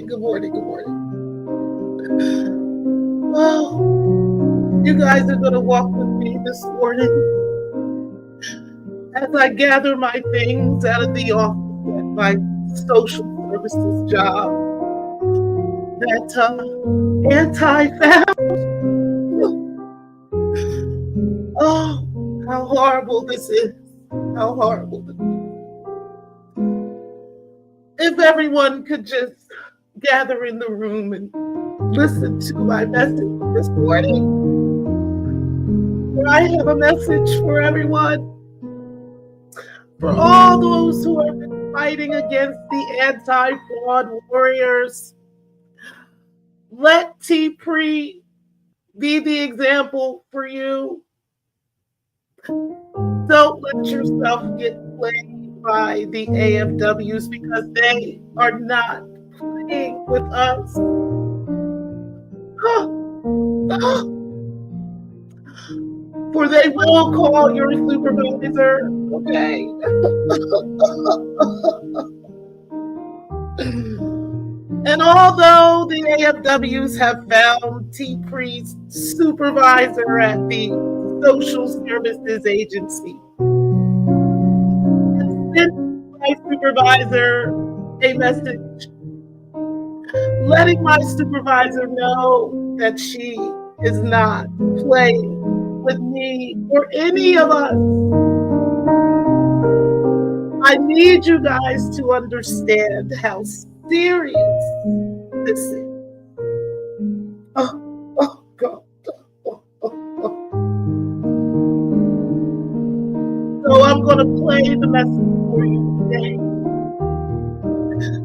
morning, good morning, good morning. Well, you guys are going to walk with me this morning as I gather my things out of the office at my social services job that Anti found. Oh, how horrible this is. How horrible this is. If everyone could just gather in the room and listen to my message this morning. I have a message for everyone. For all those who have been fighting against the anti-fraud warriors. Let Tpri be the example for you. Don't let yourself get played by the AFWs because they are not playing with us. For they will call your supervisor, okay? And although the AFWs have found Tpri's supervisor at the Social Services Agency, and sent my supervisor a message letting my supervisor know that she is not playing with me or any of us. I need you guys to understand how serious this is. Oh God. So I'm going to play the message for you today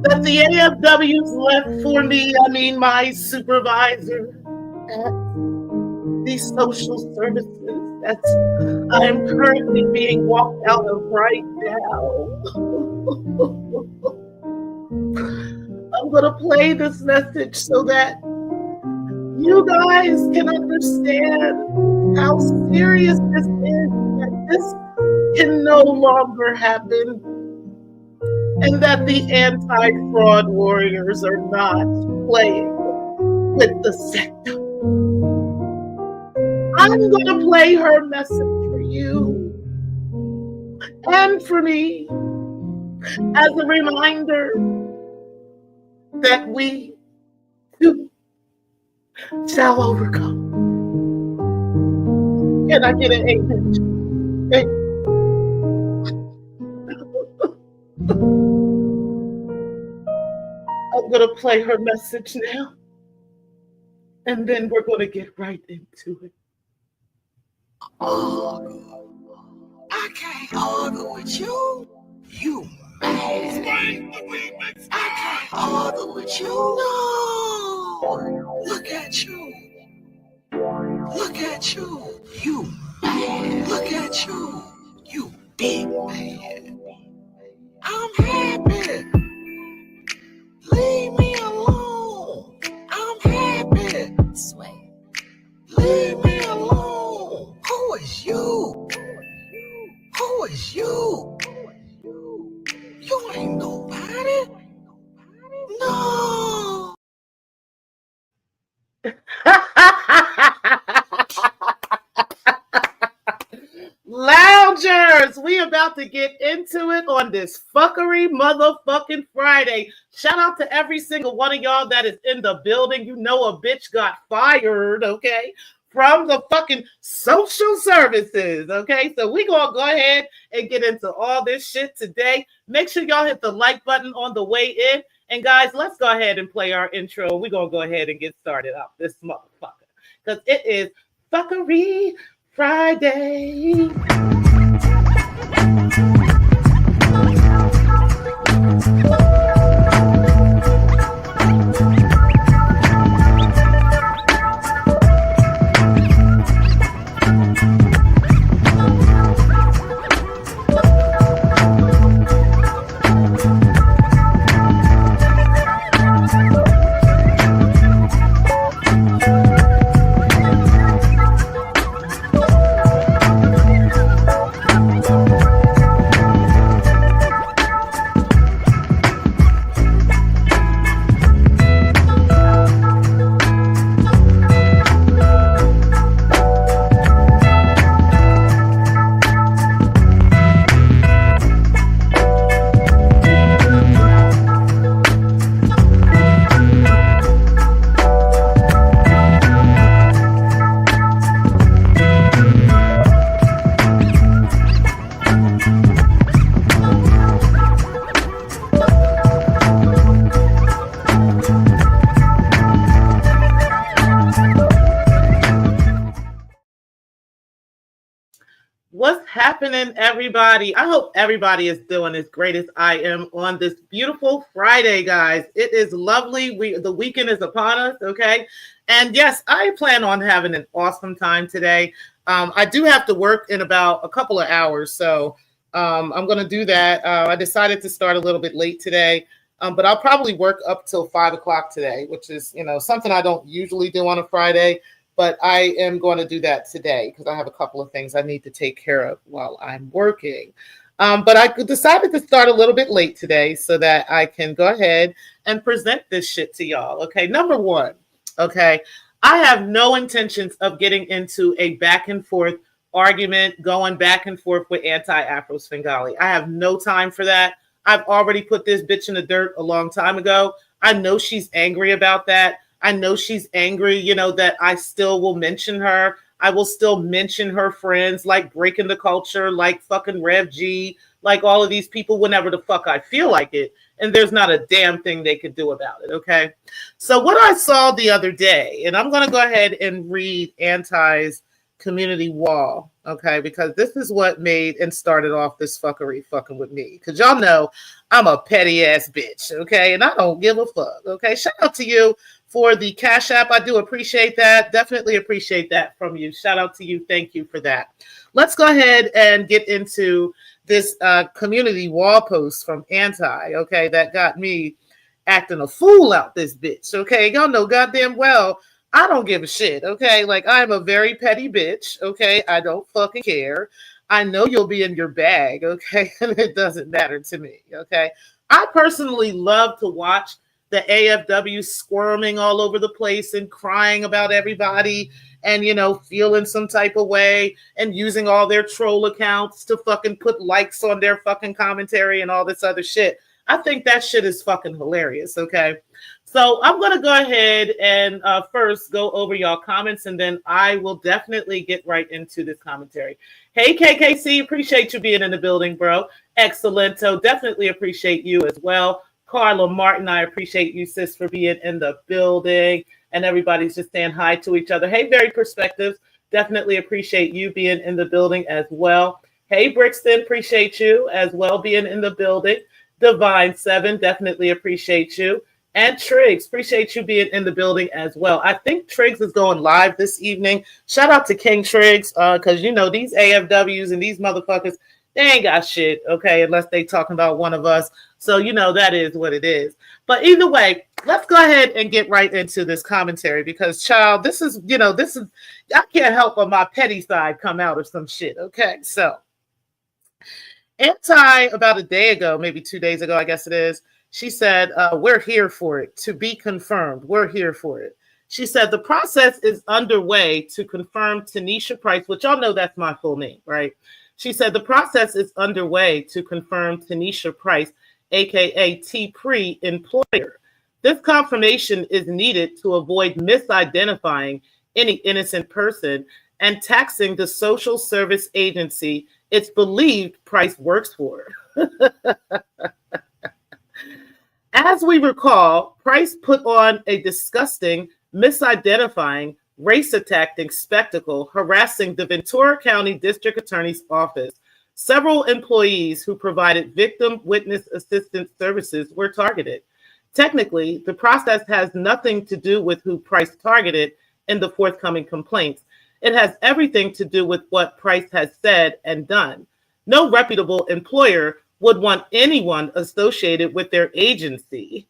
that the AFWs left for me, my supervisor at the social services that I am currently being walked out of right now. I'm going to play this message so that you guys can understand how serious this is, that this can no longer happen, and that the anti-fraud warriors are not playing with the sector. I'm going to play her message for you and for me as a reminder that we too shall overcome. Can I get an amen? I'm going to play her message now, and then we're going to get right into it. I can't argue with you. You mad. I can't argue with you. No. Look at you. Look at you. You mad. Look at you. You big man. I'm happy. Leave me alone. I'm happy. Swear. Leave me alone. Who is you? Who is you? You ain't nobody. No. Loungers, we about to get into it on this fuckery motherfucking Friday. Shout out to every single one of y'all that is in the building. You know a bitch got fired, okay, from the fucking social services, okay? So we gonna go ahead and get into all this shit today. Make sure y'all hit the like button on the way in. And guys, let's go ahead and play our intro. We're gonna go ahead and get started off this motherfucker because it is Fuckery Friday. happening, everybody? I hope everybody is doing as great as I am on this beautiful Friday, guys. It is lovely. The weekend is upon us, okay? And yes, I plan on having an awesome time today. I do have to work in about a couple of hours, so I'm going to do that. I decided to start a little bit late today, but I'll probably work up till 5 o'clock today, which is, something I don't usually do on a Friday. But I am going to do that today because I have a couple of things I need to take care of while I'm working. But I decided to start a little bit late today so that I can go ahead and present this shit to y'all. Okay, number one, okay, I have no intentions of getting into a back and forth argument, going back and forth with anti-Afro Svengali. I have no time for that. I've already put this bitch in the dirt a long time ago. I know she's angry about that. I know she's angry, that I still will mention her. I will still mention her friends like Breaking the Culture, like fucking Rev G, like all of these people whenever the fuck I feel like it. And there's not a damn thing they could do about it, okay? So what I saw the other day, and I'm going to go ahead and read Anti's community wall, okay? Because this is what made and started off this fuckery fucking with me. Because y'all know I'm a petty ass bitch, okay? And I don't give a fuck, okay? Shout out to you for the Cash App. I do appreciate that. Definitely appreciate that from you. Shout out to you. Thank you for that. Let's go ahead and get into this community wall post from Anti, okay, that got me acting a fool out this bitch, okay? Y'all know goddamn well I don't give a shit, okay? Like, I'm a very petty bitch, okay? I don't fucking care. I know you'll be in your bag, okay? And it doesn't matter to me, okay? I personally love to watch the AFW squirming all over the place and crying about everybody and, feeling some type of way and using all their troll accounts to fucking put likes on their fucking commentary and all this other shit. I think that shit is fucking hilarious, okay? So I'm going to go ahead and first go over y'all comments, and then I will definitely get right into this commentary. Hey, KKC, appreciate you being in the building, bro. Excellento. Definitely appreciate you as well. Carla Martin, I appreciate you, sis, for being in the building. And everybody's just saying hi to each other. Hey, Very Perspectives, definitely appreciate you being in the building as well. Hey, Brixton, appreciate you as well being in the building. Divine 7, definitely appreciate you. And Triggs, appreciate you being in the building as well. I think Triggs is going live this evening. Shout out to King Triggs, because, these AFWs and these motherfuckers, they ain't got shit, okay, unless they talking about one of us. So, that is what it is. But either way, let's go ahead and get right into this commentary because, child, this is, I can't help but my petty side come out or some shit, okay? So, Anti, about a day ago, maybe 2 days ago, I guess it is, she said, we're here for it, to be confirmed. We're here for it. She said, the process is underway to confirm Tanisha Price, which y'all know that's my full name, right? She said, the process is underway to confirm Tanisha Price, aka Tpri, employer. This confirmation is needed to avoid misidentifying any innocent person and taxing the social service agency it's believed Price works for. As we recall, Price put on a disgusting, misidentifying, race-attacking spectacle harassing the Ventura County District Attorney's Office. Several employees who provided victim witness assistance services were targeted. Technically, the process has nothing to do with who Price targeted in the forthcoming complaints. It has everything to do with what Price has said and done. No reputable employer would want anyone associated with their agency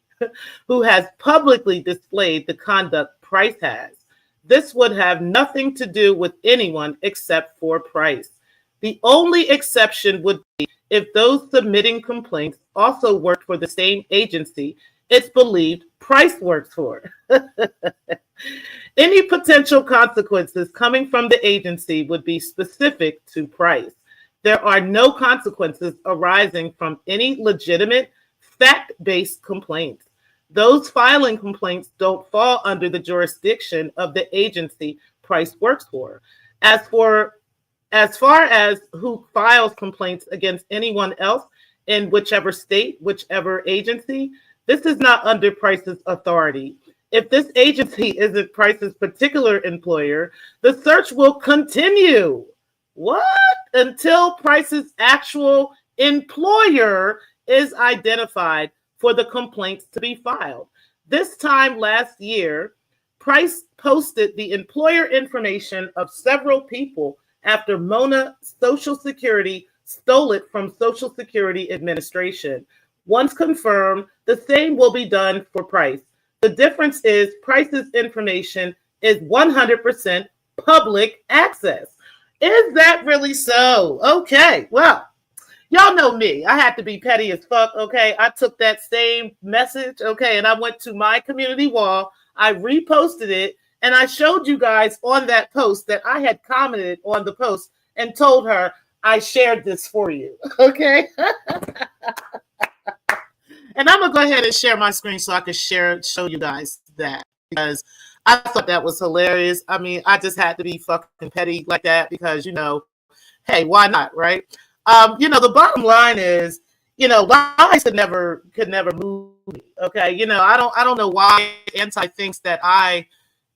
who has publicly displayed the conduct Price has. This would have nothing to do with anyone except for Price. The only exception would be if those submitting complaints also worked for the same agency it's believed Price works for. Any potential consequences coming from the agency would be specific to Price. There are no consequences arising from any legitimate, fact-based complaints. Those filing complaints don't fall under the jurisdiction of the agency Price works for. As far as who files complaints against anyone else in whichever state, whichever agency, this is not under Price's authority. If this agency isn't Price's particular employer, the search will continue What? Until Price's actual employer is identified for the complaints to be filed. This time last year, Price posted the employer information of several people after Mona Social Security stole it from Social Security Administration. Once confirmed, the same will be done for Price. The difference is Price's information is 100% public access. Is that really so? Okay, well, y'all know me. I had to be petty as fuck, okay? I took that same message, okay, and I went to my community wall. I reposted it, and I showed you guys on that post that I had commented on the post and told her I shared this for you, okay? And I'm going to go ahead and share my screen so I can show you guys that, because I thought that was hilarious. I mean, I just had to be fucking petty like that because, hey, why not, right? The bottom line is, lies could never move me. Okay. I don't know why Anti thinks that I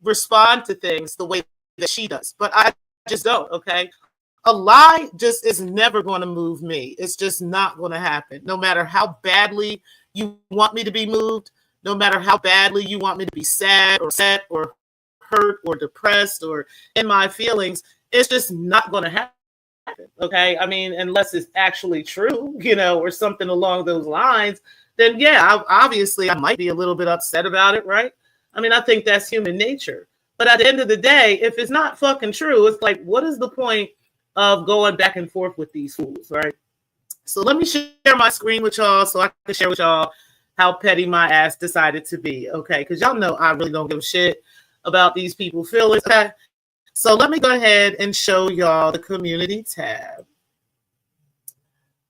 respond to things the way that she does, but I just don't. Okay. A lie just is never going to move me. It's just not going to happen. No matter how badly you want me to be moved, no matter how badly you want me to be sad or upset or hurt or depressed or in my feelings, it's just not going to happen. Okay. I mean, unless it's actually true, or something along those lines, then yeah, obviously I might be a little bit upset about it. Right. I mean, I think that's human nature. But at the end of the day, if it's not fucking true, it's like, what is the point of going back and forth with these fools? Right. So let me share my screen with y'all so I can share with y'all how petty my ass decided to be. Okay. Because y'all know I really don't give a shit about these people feelings. Okay. So let me go ahead and show y'all the community tab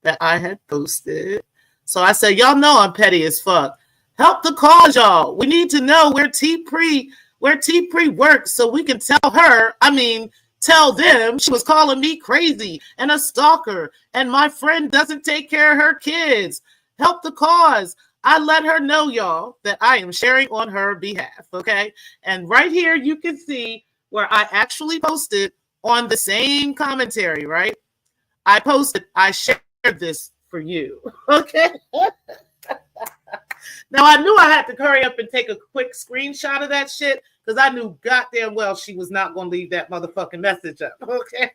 that I had posted. So I said, y'all know I'm petty as fuck. Help the cause, y'all. We need to know where Tpri works so we can tell them she was calling me crazy and a stalker and my friend doesn't take care of her kids. Help the cause. I let her know, y'all, that I am sharing on her behalf, okay? And right here you can see where I actually posted on the same commentary, right? I shared this for you, okay? Now, I knew I had to hurry up and take a quick screenshot of that shit because I knew goddamn well she was not going to leave that motherfucking message up, okay?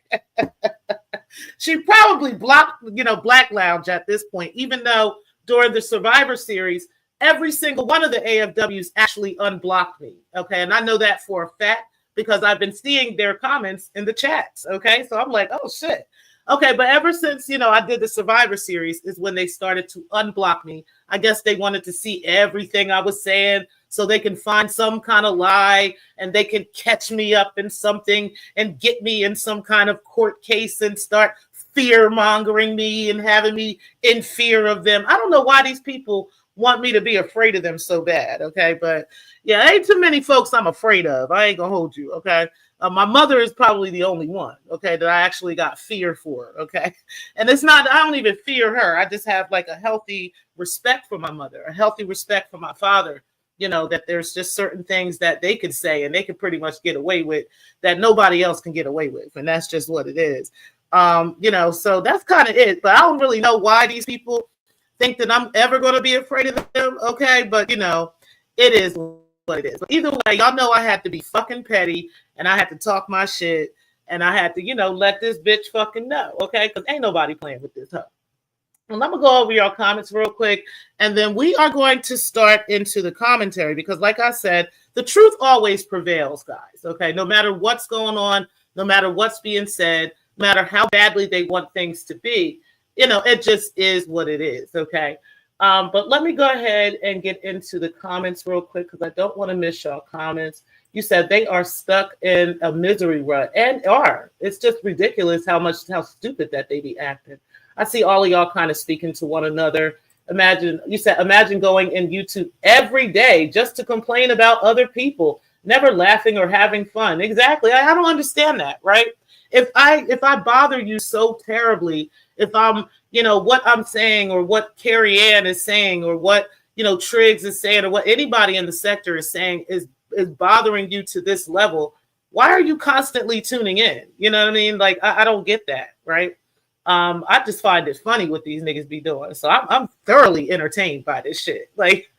She probably blocked, Black Lounge at this point, even though during the Survivor Series, every single one of the AFWs actually unblocked me, okay? And I know that for a fact because I've been seeing their comments in the chats, okay? So I'm like, oh, shit. Okay, but ever since, I did the Survivor Series is when they started to unblock me. I guess they wanted to see everything I was saying so they can find some kind of lie and they can catch me up in something and get me in some kind of court case and start fear-mongering me and having me in fear of them. I don't know why these people want me to be afraid of them so bad, okay? But, yeah, ain't too many folks I'm afraid of. I ain't gonna hold you, okay? My mother is probably the only one, okay, that I actually got fear for, okay? And it's not, I don't even fear her. I just have like a healthy respect for my mother, a healthy respect for my father, that there's just certain things that they could say and they could pretty much get away with that nobody else can get away with. And that's just what it is. So that's kind of it. But I don't really know why these people think that I'm ever going to be afraid of them, okay? But, it is what it is. But either way, y'all know I had to be fucking petty and I had to talk my shit and I had to, let this bitch fucking know, okay? Because ain't nobody playing with this hoe. Well, I'm going to go over your comments real quick and then we are going to start into the commentary because like I said, the truth always prevails, guys, okay? No matter what's going on, no matter what's being said, no matter how badly they want things to be, it just is what it is, okay? But let me go ahead and get into the comments real quick because I don't want to miss y'all comments. You said they are stuck in a misery rut and are. It's just ridiculous how stupid that they be acting. I see all of y'all kind of speaking to one another. Imagine going in YouTube every day just to complain about other people, never laughing or having fun. Exactly. I don't understand that, right? If I bother you so terribly, if I'm, what I'm saying or what Carrie Ann is saying or what, Triggs is saying or what anybody in the sector is saying is bothering you to this level, why are you constantly tuning in? You know what I mean? Like, I don't get that, right? I just find it funny what these niggas be doing. So I'm thoroughly entertained by this shit. Like,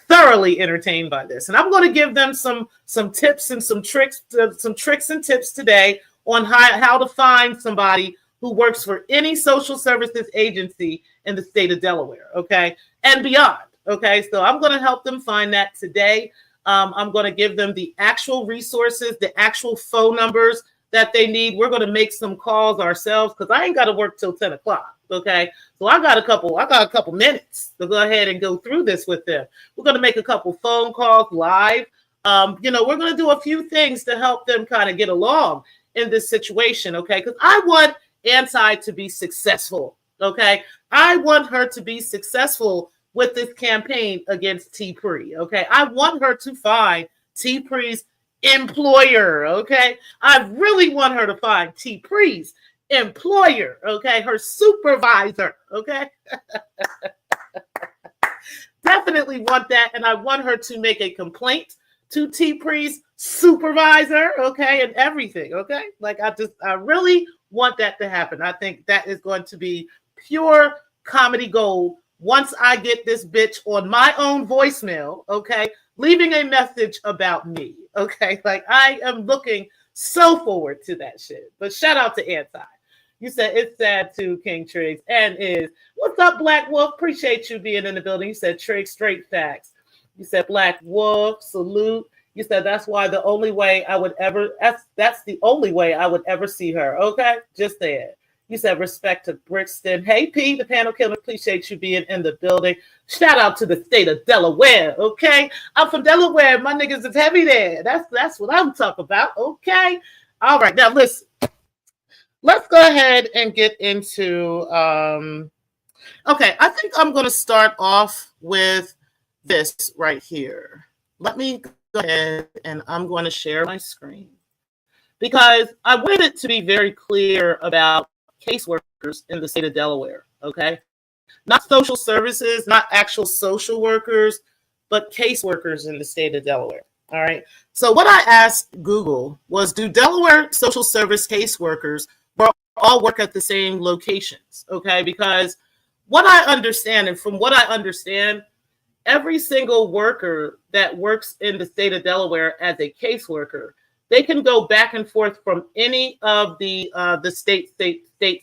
thoroughly entertained by this. And I'm going to give them some tips and some tricks and tips today on how to find somebody who works for any social services agency in the state of Delaware, okay, and beyond. Okay, so I'm going to help them find that today. I'm going to give them the actual resources, the actual phone numbers that they need. We're going to make some calls ourselves because I ain't got to work till 10 o'clock. Okay, so I got a couple minutes to go ahead and go through this with them. We're going to make a couple phone calls live. We're going to do a few things to help them kind of get along in this situation. Okay, because I want Anti to be successful. Okay, I want her to be successful with this campaign against Tpri. Okay, I want her to find Tpri's employer. Okay, I really want her to find Tpri's employer. Okay, her supervisor. Okay, definitely want that, and I want her to make a complaint to Tpri's supervisor. Okay, and everything. Okay, like I really want that to happen. I think that is going to be pure comedy gold once I get this bitch on my own voicemail, okay, leaving a message about me, okay? Like, I am looking so forward to that shit. But shout out to Anti. You said it's sad too, King Triggs, and is. What's up, Black Wolf? Appreciate you being in the building. You said Triggs, straight facts. You said Black Wolf, salute. You said that's why the only way I would ever, that's the only way I would ever see her, okay? Just said. You said respect to Brixton. Hey, P, the panel killer, appreciate you being in the building. Shout out to the state of Delaware, okay? I'm from Delaware. My niggas is heavy there. That's what I'm talking about, okay? All right, now listen. Let's go ahead and get into, okay, I think I'm going to start off with this right here. Let me go ahead and I'm going to share my screen because I wanted it to be very clear about caseworkers in the state of Delaware, okay? Not social services, not actual social workers, but caseworkers in the state of Delaware, all right? So what I asked Google was, do Delaware social service caseworkers all work at the same locations, okay? Because what I understand, and from what I understand, every single worker that works in the state of Delaware as a caseworker, they can go back and forth from any of the state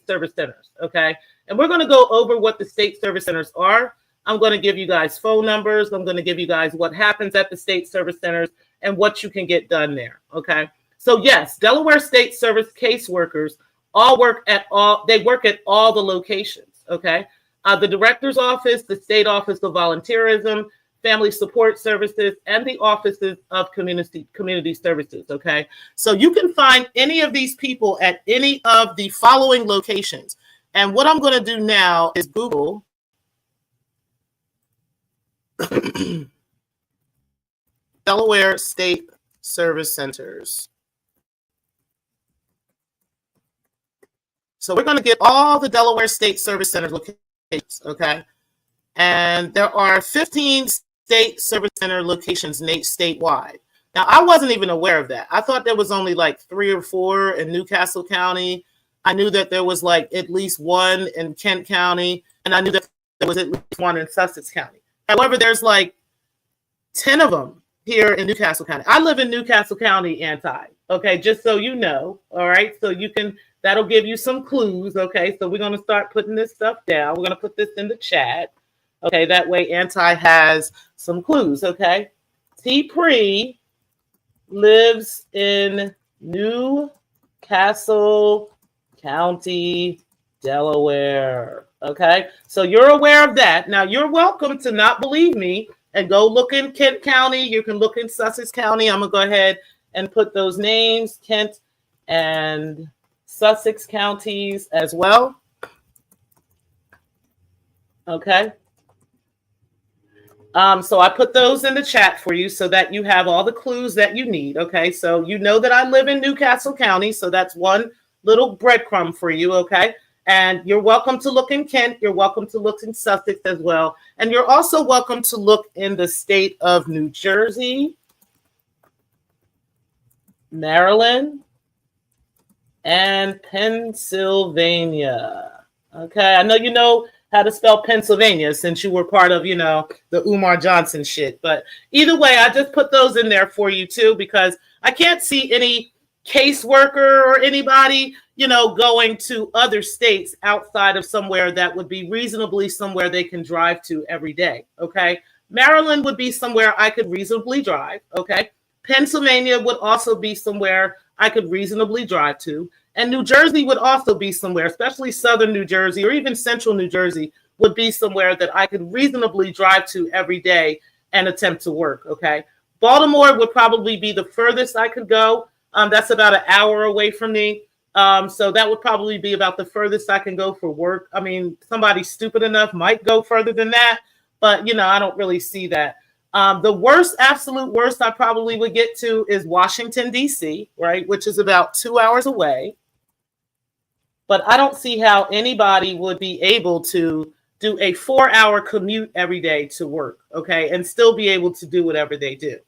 service centers, okay? And we're going to go over what the state service centers are. I'm going to give you guys phone numbers. I'm going to give you guys what happens at the state service centers and what you can get done there, okay? So yes, Delaware State Service caseworkers work at all the locations, okay? The director's office, the state office of volunteerism, family support services, and the offices of community services, okay? So you can find any of these people at any of the following locations. And what I'm going to do now is Google Delaware State Service Centers. So we're going to get all the Delaware State Service Center locations, okay? And there are 15 state service center locations statewide. Now, I wasn't even aware of that. I thought there was only like 3 or 4 in Newcastle County. I knew that there was like at least 1 in Kent County, and I knew that there was at least 1 in Sussex County. However, there's like 10 of them here in Newcastle County. I live in Newcastle County, Anti, okay, just so you know, all right? So you can, that'll give you some clues, okay? So we're going to start putting this stuff down. We're going to put this in the chat. Okay, that way Anti has some clues, okay? Tpri lives in Newcastle County, Delaware, okay? So you're aware of that. Now, you're welcome to not believe me and go look in Kent County. You can look in Sussex County. I'm going to go ahead and put those names, Kent and Sussex counties as well, okay? So I put those in the chat for you so that you have all the clues that you need, okay? So you know that I live in Newcastle County, so that's one little breadcrumb for you, okay? And you're welcome to look in Kent. You're welcome to look in Sussex as well. And you're also welcome to look in the state of New Jersey. Maryland, and Pennsylvania. Okay, I know you know how to spell Pennsylvania since you were part of, the Umar Johnson shit. But either way, I just put those in there for you too because I can't see any caseworker or anybody, going to other states outside of somewhere that would be reasonably somewhere they can drive to every day. Okay, Maryland would be somewhere I could reasonably drive. Okay, Pennsylvania would also be somewhere I could reasonably drive to. And New Jersey would also be somewhere, especially southern New Jersey or even central New Jersey would be somewhere that I could reasonably drive to every day and attempt to work. Okay. Baltimore would probably be the furthest I could go. That's about an hour away from me. So that would probably be about the furthest I can go for work. I mean, somebody stupid enough might go further than that, but I don't really see that. The worst, absolute worst I probably would get to is Washington, D.C., right, which is about 2 hours away. But I don't see how anybody would be able to do a 4-hour commute every day to work, okay, and still be able to do whatever they do.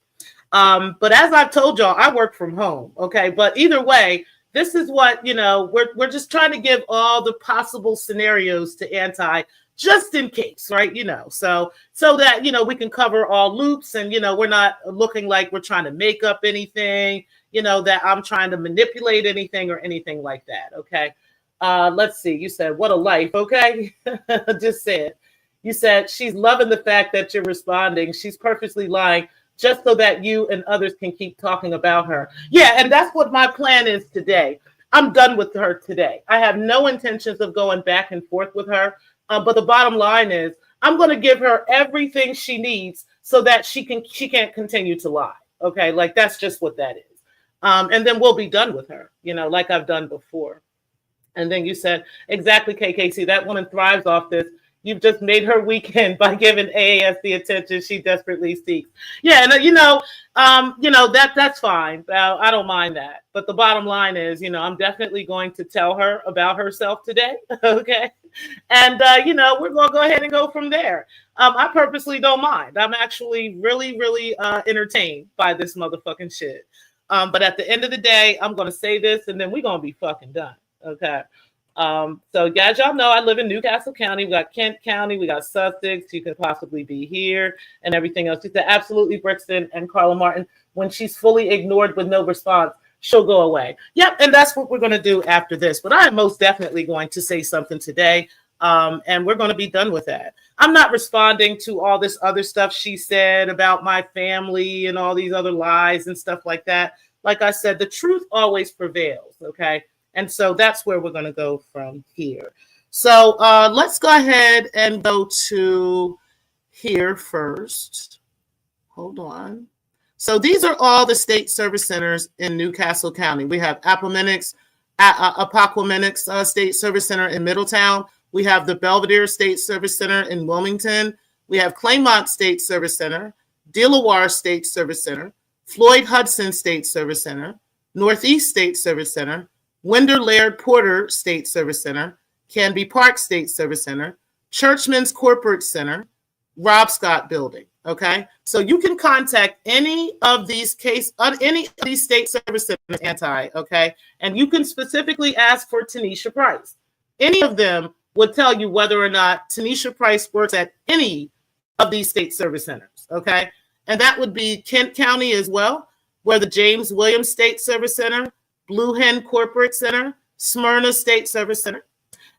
But as I've told y'all, I work from home, okay? But either way, this is what, we're just trying to give all the possible scenarios to Anti just in case, right? So that, we can cover all loops and, we're not looking like we're trying to make up anything, that I'm trying to manipulate anything or anything like that, okay? Let's see. You said, what a life. Okay. Just said, you said she's loving the fact that you're responding. She's purposely lying just so that you and others can keep talking about her. Yeah. And that's what my plan is today. I'm done with her today. I have no intentions of going back and forth with her. But the bottom line is I'm going to give her everything she needs so that she can't continue to lie. Okay. Like that's just what that is. And then we'll be done with her, like I've done before. And then you said, exactly, KKC, that woman thrives off this. You've just made her weekend by giving AAS the attention she desperately seeks. Yeah, and that's fine. I don't mind that. But the bottom line is, I'm definitely going to tell her about herself today. Okay. And we're gonna go ahead and go from there. I purposely don't mind. I'm actually really, really entertained by this motherfucking shit. But at the end of the day, I'm gonna say this and then we're gonna be fucking done. Okay. So guys, y'all know I live in Newcastle County. We got Kent County, we got Sussex. You could possibly be here and everything else. She said, absolutely, Brixton and Carla Martin. When she's fully ignored with no response, she'll go away. Yep, and that's what we're going to do after this. But I am most definitely going to say something today, and we're going to be done with that. I'm not responding to all this other stuff she said about my family and all these other lies and stuff like that. Like I said, the truth always prevails, okay? And so that's where we're going to go from here. So let's go ahead and go to here first. Hold on. So these are all the state service centers in Newcastle County. We have Appomattox State Service Center in Middletown. We have the Belvedere State Service Center in Wilmington. We have Claymont State Service Center, Delaware State Service Center, Floyd Hudson State Service Center, Northeast State Service Center, Winder Laird Porter State Service Center, Canby Park State Service Center, Churchman's Corporate Center, Rob Scott Building. Okay, so you can contact any of these state service centers, okay, and you can specifically ask for Tanisha Price. Any of them would tell you whether or not Tanisha Price works at any of these state service centers. Okay, and that would be Kent County as well, where the James Williams State Service Center, Blue Hen Corporate Center, Smyrna State Service Center.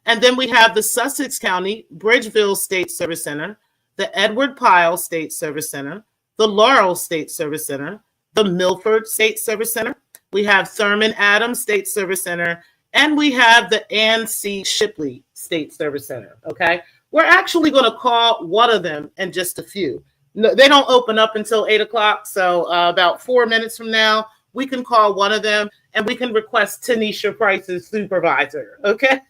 And then we have the Sussex County Bridgeville State Service Center, the Edward Pyle State Service Center, the Laurel State Service Center, the Milford State Service Center. We have Thurman Adams State Service Center, and we have the Ann C. Shipley State Service Center, okay? We're actually going to call one of them in just a few. No, they don't open up until 8 o'clock, so about 4 minutes from now, we can call one of them and we can request Tanisha Price's supervisor, okay?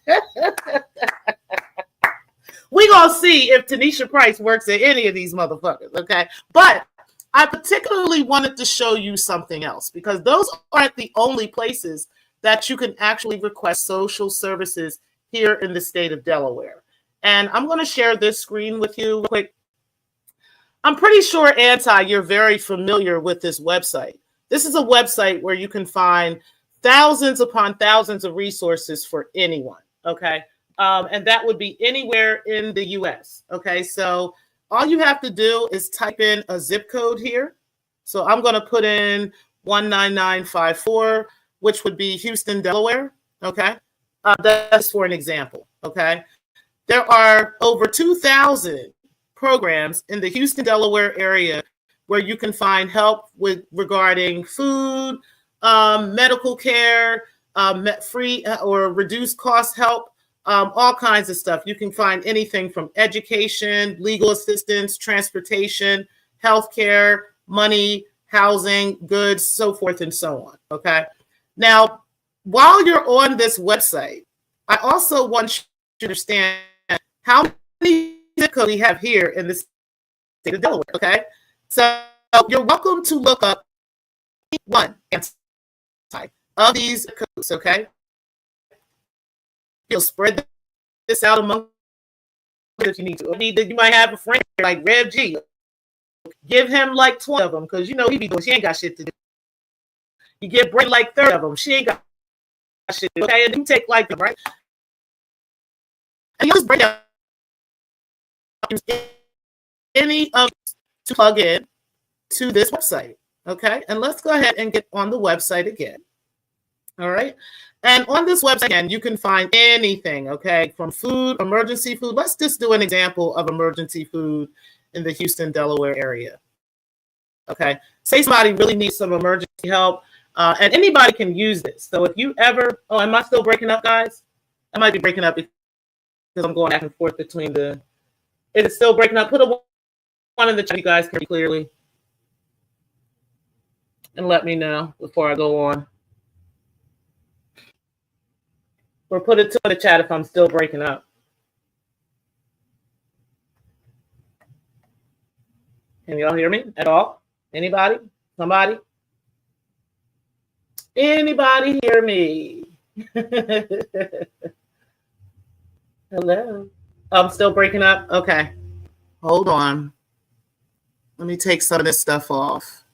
We're going to see if Tanisha Price works at any of these motherfuckers, okay? But I particularly wanted to show you something else because those aren't the only places that you can actually request social services here in the state of Delaware. And I'm going to share this screen with you real quick. I'm pretty sure, you're very familiar with this website. This is a website where you can find thousands upon thousands of resources for anyone. Okay. And that would be anywhere in the US. Okay. So all you have to do is type in a zip code here. So I'm going to put in 19954, which would be Houston, Delaware. Okay. That's for an example. Okay. There are over 2,000 programs in the Houston, Delaware area where you can find help with regarding food, medical care, free or reduced cost help, all kinds of stuff. You can find anything from education, legal assistance, transportation, healthcare, money, housing, goods, so forth and so on. Okay. Now, while you're on this website, I also want you to understand how many zip codes we have here in the state of Delaware. Okay. So you're welcome to look up one type of these codes. Okay. You'll spread this out among if you need to. You might have a friend like Rev G. Give him like 20 of them because you know he be doing. She ain't got shit to do. You give Brent like 30 of them. She ain't got shit to do. Okay, and you take like them, right? And you just bring out any of to plug in to this website. Okay, and let's go ahead and get on the website again. All right. And on this website, again, you can find anything, okay, from food, emergency food. Let's just do an example of emergency food in the Houston, Delaware area. Okay. Say somebody really needs some emergency help, and anybody can use this. So if you ever, oh, am I still breaking up, guys? I might be breaking up because I'm going back and forth between the, is it still breaking up? Put a one in the chat, you guys can hear clearly. And let me know before I go on. Or put it in the chat if I'm still breaking up. Can y'all hear me at all? Anybody? Somebody? Anybody hear me? Hello? I'm still breaking up? Okay. Hold on. Let me take some of this stuff off.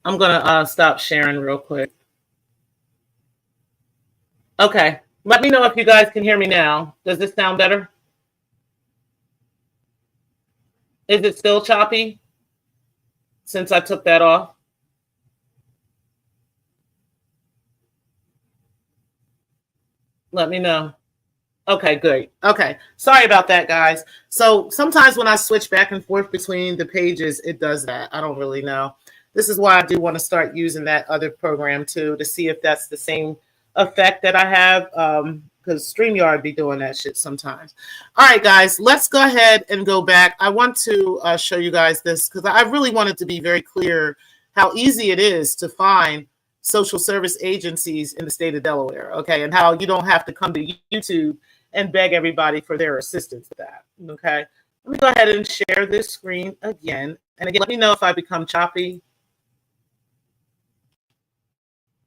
I'm going to stop sharing real quick. Okay, let me know if you guys can hear me now. Does this sound better? Is it still choppy since I took that off? Let me know. Okay, good. Okay, sorry about that, guys. So sometimes when I switch back and forth between the pages, it does that. I don't really know. This is why I do want to start using that other program too, to see if that's the same effect that I have, because StreamYard be doing that shit sometimes. All right, guys, let's go ahead and go back. I want to show you guys this because I really wanted to be very clear how easy it is to find social service agencies in the state of Delaware, okay, and how you don't have to come to YouTube and beg everybody for their assistance with that, okay? Let me go ahead and share this screen again. And again, let me know if I become choppy.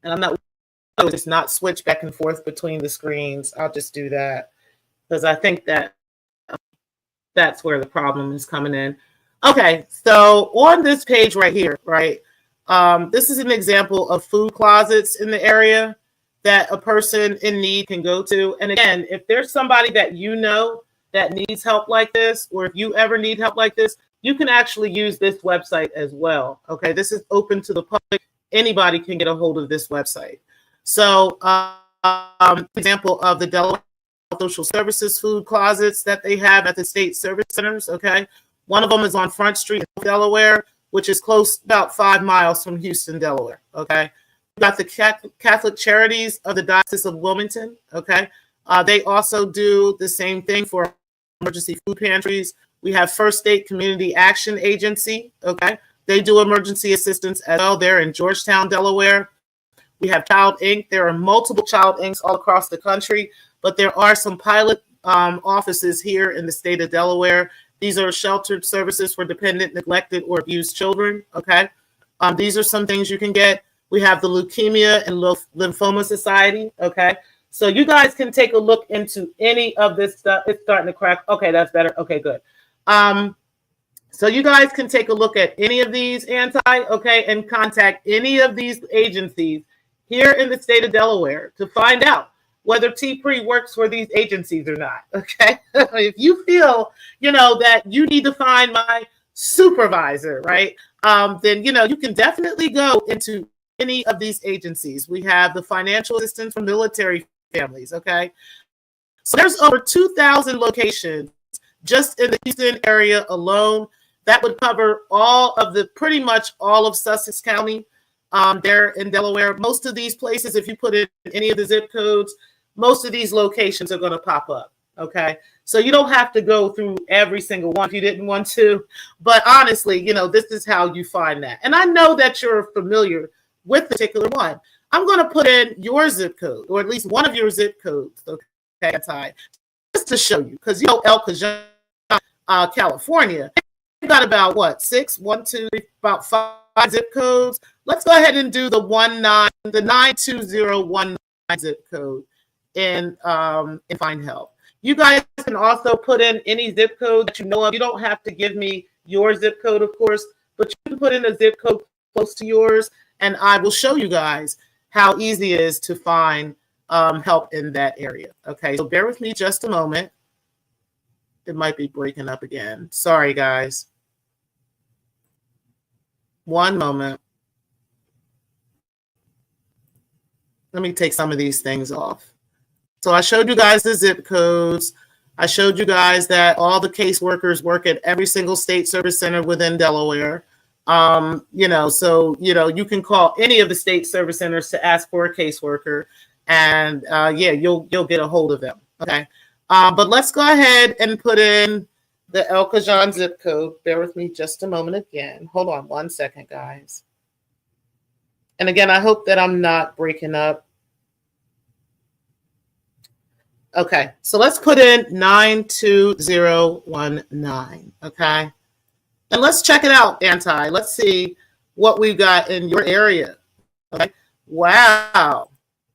And I'm not just not switch back and forth between the screens. I'll just do that because I think that that's where the problem is coming in. Okay, so on this page right here, right, this is an example of food closets in the area that a person in need can go to. And again, if there's somebody that you know that needs help like this, or if you ever need help like this, you can actually use this website as well. Okay, this is open to the public. Anybody can get a hold of this website. So, example of the Delaware Social Services food closets that they have at the state service centers. Okay, one of them is on Front Street, Delaware, which is close, about 5 miles from Houston, Delaware. Okay, we got the Catholic Charities of the Diocese of Wilmington. Okay, they also do the same thing for emergency food pantries. We have First State Community Action Agency. Okay, they do emergency assistance as well. They're in Georgetown, Delaware. We have Child Inc. There are multiple Child Incs all across the country, but there are some pilot offices here in the state of Delaware. These are sheltered services for dependent, neglected, or abused children. Okay, these are some things you can get. We have the Leukemia and Lymphoma Society. Okay, so you guys can take a look into any of this stuff. It's starting to crack. Okay, that's better. Okay, good. So you guys can take a look at any of these okay, and contact any of these agencies here in the state of Delaware to find out whether Tpri works for these agencies or not, okay? If you feel, that you need to find my supervisor, right, then, you can definitely go into any of these agencies. We have the financial assistance for military families, okay? So there's over 2,000 locations just in the Houston area alone. That would cover pretty much all of Sussex County there in Delaware. Most of these places, if you put in any of the zip codes, most of these locations are going to pop up, okay? So you don't have to go through every single one if you didn't want to. But honestly, this is how you find that. And I know that you're familiar with the particular one. I'm going to put in your zip code, or at least one of your zip codes, okay, Ty, just to show you, because El Cajon, California, you've got about about 5 zip codes. Let's go ahead and do the 92019 zip code in Find Help. You guys can also put in any zip code that you know of. You don't have to give me your zip code, of course, but you can put in a zip code close to yours, and I will show you guys how easy it is to find help in that area. Okay, so bear with me just a moment. It might be breaking up again. Sorry, guys. One moment. Let me take some of these things off. So I showed you guys the zip codes. I showed you guys that all the caseworkers work at every single state service center within Delaware. So you can call any of the state service centers to ask for a caseworker, and you'll get a hold of them. Okay. But let's go ahead and put in the El Cajon zip code. Bear with me just a moment again. Hold on one second, guys. And again, I hope that I'm not breaking up. Okay, so let's put in 92019, okay? And let's check it out, Anti. Let's see what we've got in your area, okay? Wow,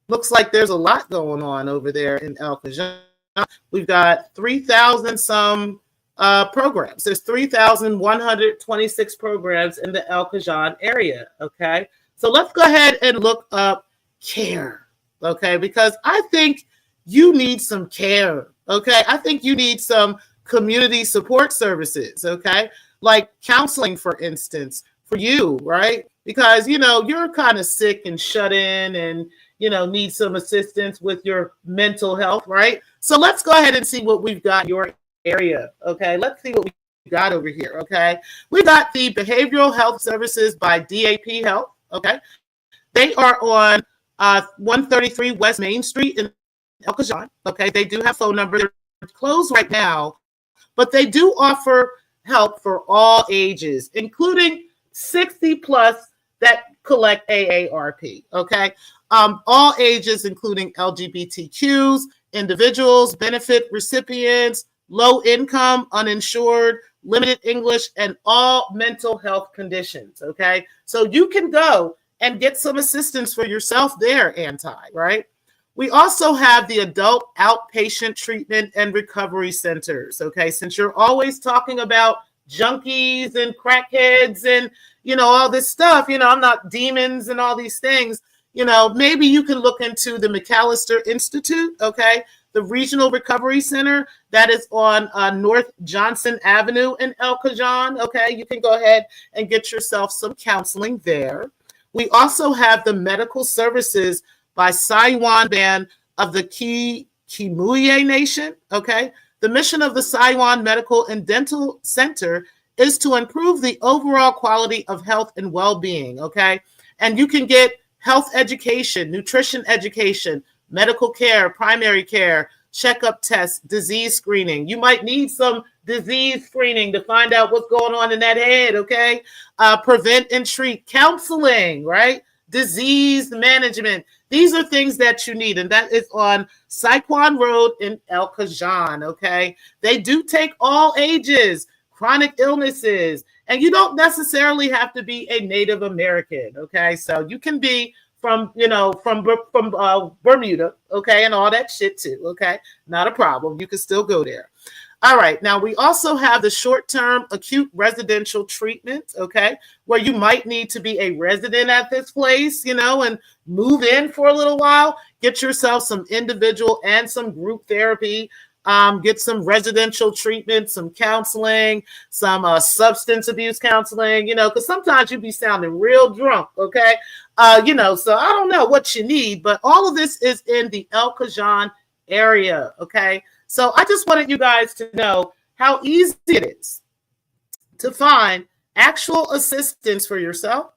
looks like there's a lot going on over there in El Cajon. We've got 3,000 some programs. There's 3,126 programs in the El Cajon area, okay? So let's go ahead and look up care, okay? Because I think you need some care, okay? I think you need some community support services, okay? Like counseling, for instance, for you, right? Because, you're kind of sick and shut in and, need some assistance with your mental health, right? So let's go ahead and see what we've got in your area, okay? Let's see what we got over here, okay? We got the Behavioral Health Services by DAP Health, okay? They are on 133 West Main Street in El Cajon, okay? They do have phone number. They're closed right now, but they do offer help for all ages, including 60 plus that collect AARP, okay? All ages, including LGBTQs, individuals, benefit recipients, low income, uninsured, limited English, and all mental health conditions, okay? So you can go and get some assistance for yourself there, right? We also have the adult outpatient treatment and recovery centers, okay? Since you're always talking about junkies and crackheads and, all this stuff, I'm not demons and all these things, maybe you can look into the McAllister Institute, okay? The Regional Recovery Center that is on North Johnson Avenue in El Cajon, okay? You can go ahead and get yourself some counseling there. We also have the medical services by Saiwan Band of the Kimuye Nation, okay? The mission of the Saiwan Medical and Dental Center is to improve the overall quality of health and well-being, okay? And you can get health education, nutrition education, medical care, primary care, checkup tests, disease screening. You might need some disease screening to find out what's going on in that head, okay? Prevent and treat, counseling, right? Disease management. These are things that you need, and that is on Saigon Road in El Cajon, okay? They do take all ages, chronic illnesses, and you don't necessarily have to be a Native American, okay? So you can be from Bermuda, okay, and all that shit too, okay? Not a problem. You can still go there. All right. Now, we also have the short-term acute residential treatment, okay, where you might need to be a resident at this place, and move in for a little while. Get yourself some individual and some group therapy. Get some residential treatment, some counseling, some substance abuse counseling, because sometimes you be sounding real drunk, okay? So I don't know what you need, but all of this is in the El Cajon area, okay? So I just wanted you guys to know how easy it is to find actual assistance for yourself,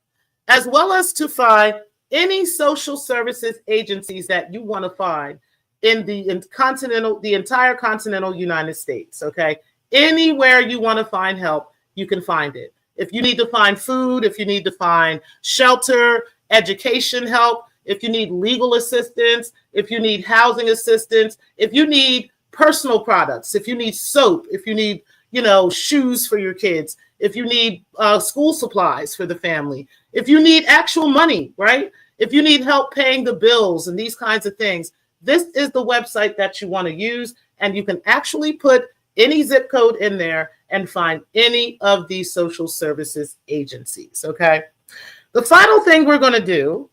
as well as to find any social services agencies that you want to find in the entire continental United States. Okay, anywhere you want to find help, you can find it. If you need to find food, if you need to find shelter, education help, if you need legal assistance, if you need housing assistance, if you need personal products, if you need soap, if you need, shoes for your kids, if you need school supplies for the family, if you need actual money, right? If you need help paying the bills and these kinds of things, this is the website that you want to use. And you can actually put any zip code in there and find any of these social services agencies, okay? The final thing we're going to do,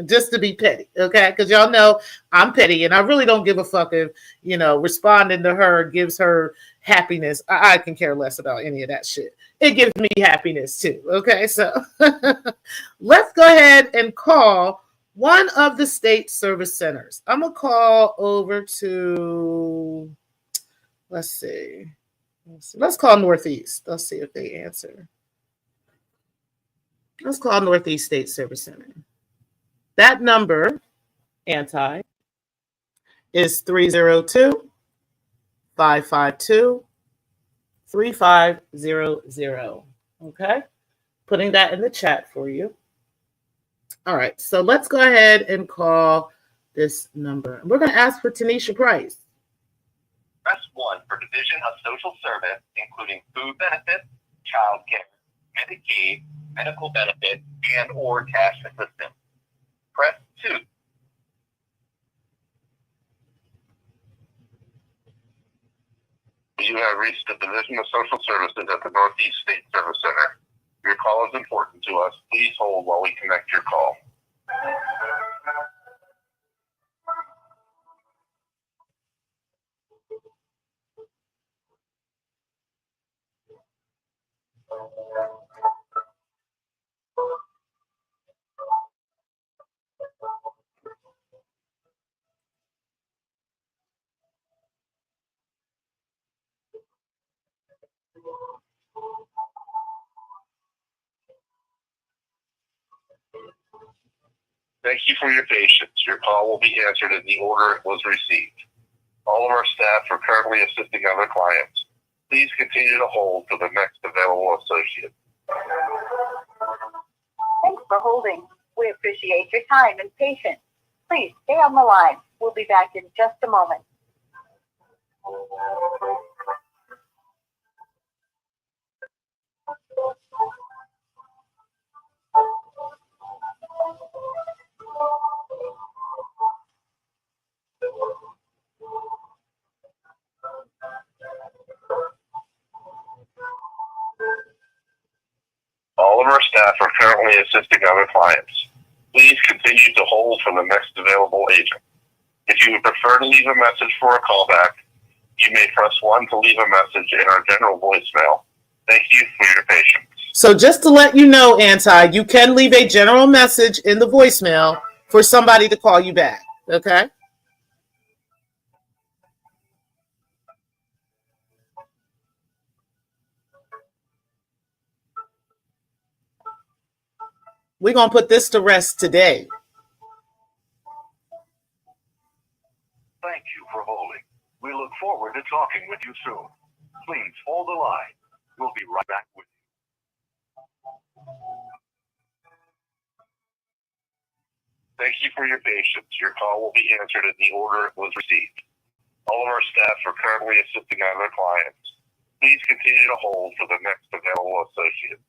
just to be petty, okay? Because y'all know I'm petty and I really don't give a fuck if, responding to her gives her happiness. I can care less about any of that shit. It gives me happiness too, okay? So let's go ahead and call one of the state service centers. I'm going to call over to, let's see. Let's call Northeast. Let's see if they answer. Let's call Northeast State Service Center. That number, anti, is 302-552-3500. Okay? Putting that in the chat for you. All right, so let's go ahead and call this number. We're going to ask for Tanisha Price. Press 1 for Division of Social Service, including food benefits, child care, Medicaid, medical benefits, and or cash assistance. Press 2. You have reached the Division of Social Services at the Northeast State Service Center. Your call is important to us. Please hold while we connect your call. Thank you for your patience. Your call will be answered in the order it was received. All of our staff are currently assisting other clients. Please continue to hold for the next available associate. Thanks for holding. We appreciate your time and patience. Please stay on the line. We'll be back in just a moment. All of our staff are currently assisting other clients. Please continue to hold for the next available agent. If you would prefer to leave a message for a callback, you may press 1 to leave a message in our general voicemail. Thank you for your patience. So just to let you know, Anti, you can leave a general message in the voicemail for somebody to call you back, okay? We're going to put this to rest today. Thank you for holding. We look forward to talking with you soon. Please hold the line. We'll be right back with you. Thank you for your patience. Your call will be answered in the order it was received. All of our staff are currently assisting other clients. Please continue to hold for the next available associate.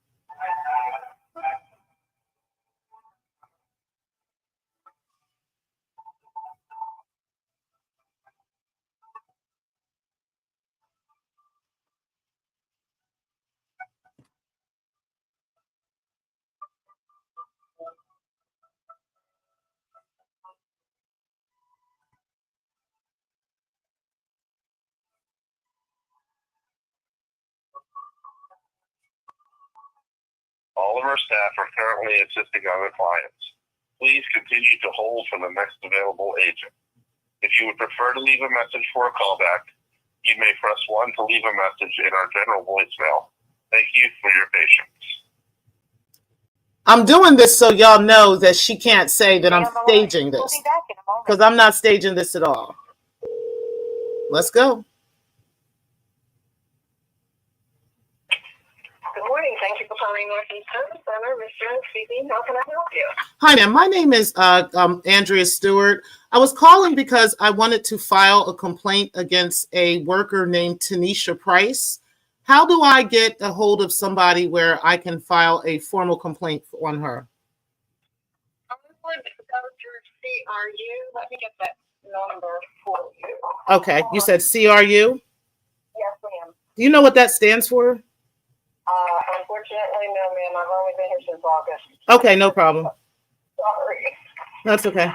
All of our staff are currently assisting other clients. Please continue to hold for the next available agent. If you would prefer to leave a message for a callback, you may press 1 to leave a message in our general voicemail. Thank you for your patience. I'm doing this so y'all know that she can't say that I'm staging this, We'll be back in a moment. because I'm not staging this at all. Let's go. Good morning. Thank you for calling Northeast Service Center. Mr. speaking. How can I help you? Hi there. My name is Andrea Stewart. I was calling because I wanted to file a complaint against a worker named Tanisha Price. How do I get a hold of somebody where I can file a formal complaint on her? I would go to CRU. Let me get that number for you. Okay. You said CRU? Yes, ma'am. Do you know what that stands for? Unfortunately, no, ma'am. I've only been here since August. Okay, no problem. Sorry. That's okay.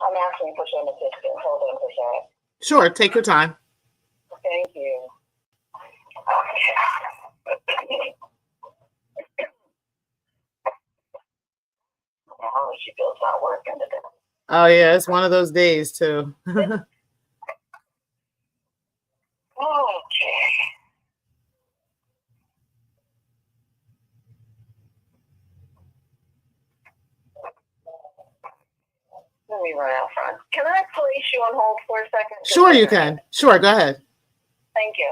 I'm asking for some assistance. Hold on for a second. Sure, take your time. Thank you. Oh, she feels not working today. Oh yeah, it's one of those days too. Okay. Let me run out front. Can I place you on hold for a second? Sure, you can. Sure, go ahead. Thank you.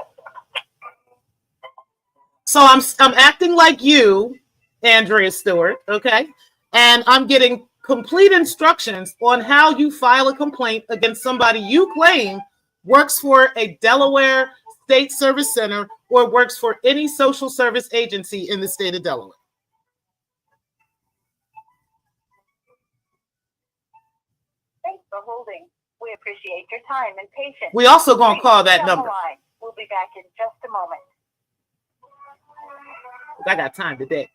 So I'm acting like you, Andrea Stewart, okay? And I'm getting complete instructions on how you file a complaint against somebody you claim works for a Delaware State Service Center or works for any social service agency in the state of Delaware. Thanks for holding. We appreciate your time and patience. We also gonna call that Stay on the number. line. We'll be back in just a moment. I got time today.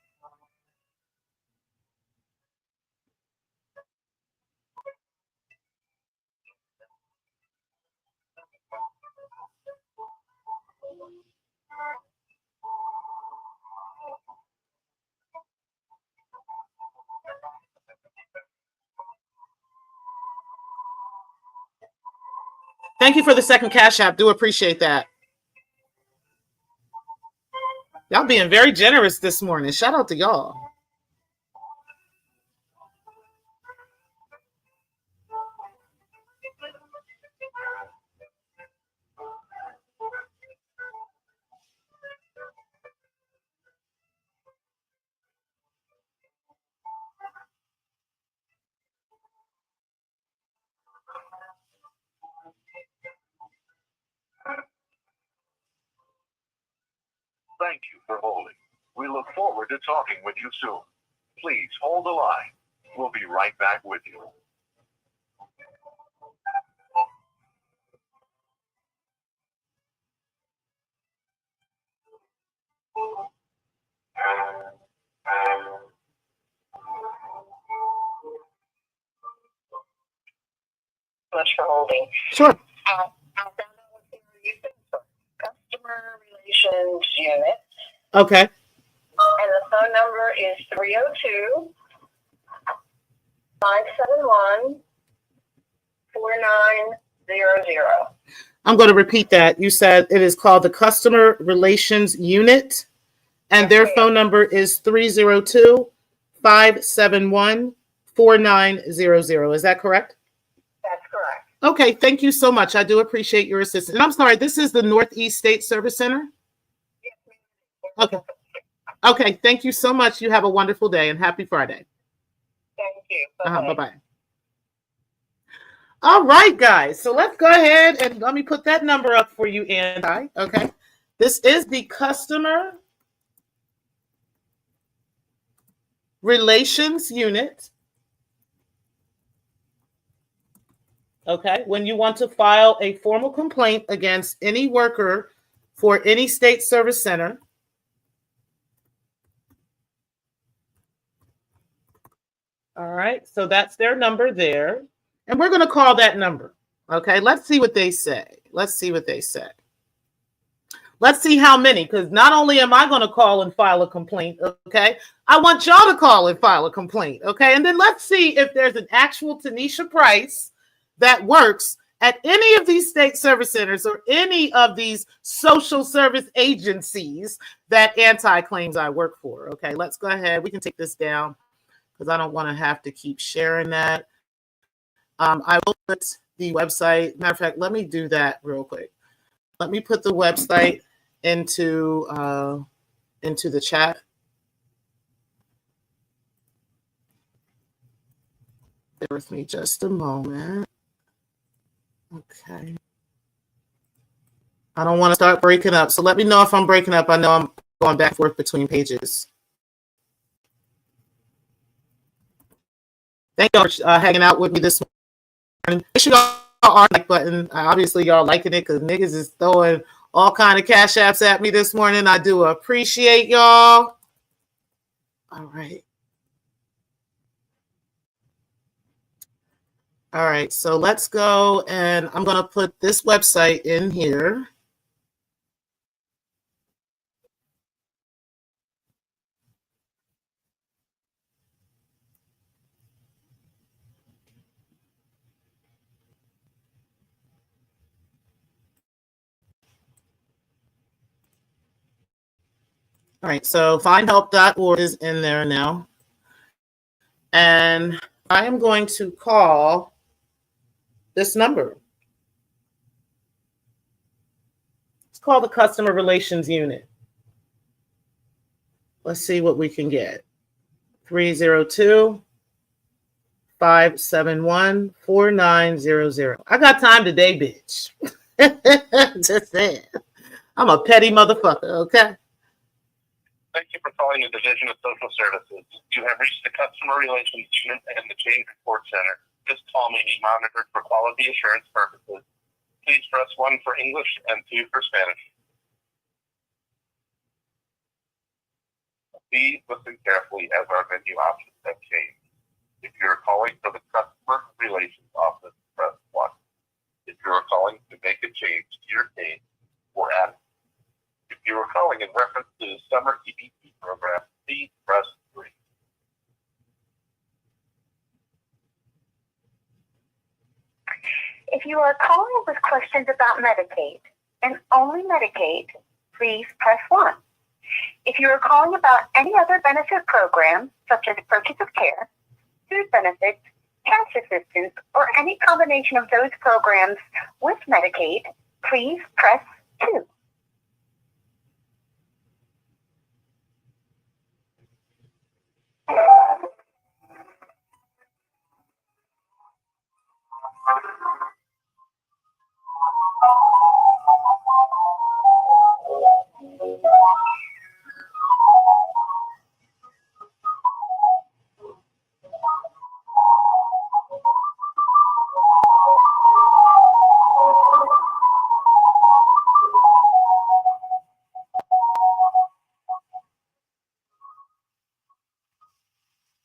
Thank you for the second Cash App. Do appreciate that. Y'all being very generous this morning. Shout out to y'all. Thank you for holding. We look forward to talking with you soon. Please hold the line. We'll be right back with you. Much for holding. Sure. I found out what you said. Customer Relations Unit. Okay. And the phone number is 302-571-4900. I'm going to repeat that. You said it is called the Customer Relations Unit, and their phone number is 302-571-4900. Is that correct? That's correct. Okay, thank you so much. I do appreciate your assistance. And I'm sorry, this is the Northeast State Service Center? Okay. Okay, thank you so much. You have a wonderful day and happy Friday. Thank you. Bye-bye. Bye-bye. All right, guys. So let's go ahead and let me put that number up for you, and okay. This is the Customer Relations Unit. Okay, when you want to file a formal complaint against any worker for any state service center, all right, so that's their number there. And we're going to call that number. Okay, let's see what they say. Let's see what they say. Let's see how many, because not only am I going to call and file a complaint, okay, I want y'all to call and file a complaint, okay? And then let's see if there's an actual Tanisha Price that works at any of these state service centers or any of these social service agencies that Anti claims I work for, okay? Let's go ahead. We can take this down because I don't want to have to keep sharing that. I will put the website. Matter of fact, let me do that real quick. Let me put the website into the chat. Bear with me just a moment. Okay. I don't want to start breaking up, so let me know if I'm breaking up. I know I'm going back and forth between pages. Thank y'all for hanging out with me this morning. Make sure y'all are like button. Obviously, y'all liking it because niggas is throwing all kind of cash apps at me this morning. I do appreciate y'all. All right. All right, so let's go, and I'm going to put this website in here. All right, so findhelp.org is in there now. And I am going to call this number. It's called the Customer Relations Unit. Let's see what we can get. 302-571-4900. I got time today, bitch. Just saying. I'm a petty motherfucker, okay? Thank you for calling the Division of Social Services. You have reached the Customer Relations Unit and the Change Report Center. This call may be monitored for quality assurance purposes. Please press 1 for English and 2 for Spanish. Please listen carefully as our menu options have changed. If you are calling for the Customer Relations Office, press 1. If you are calling to make a change to your case or add, if you are calling in reference to the summer EBT program, please press 3. If you are calling with questions about Medicaid and only Medicaid, please press 1. If you are calling about any other benefit program, such as purchase of care, food benefits, cash assistance, or any combination of those programs with Medicaid, please press 2.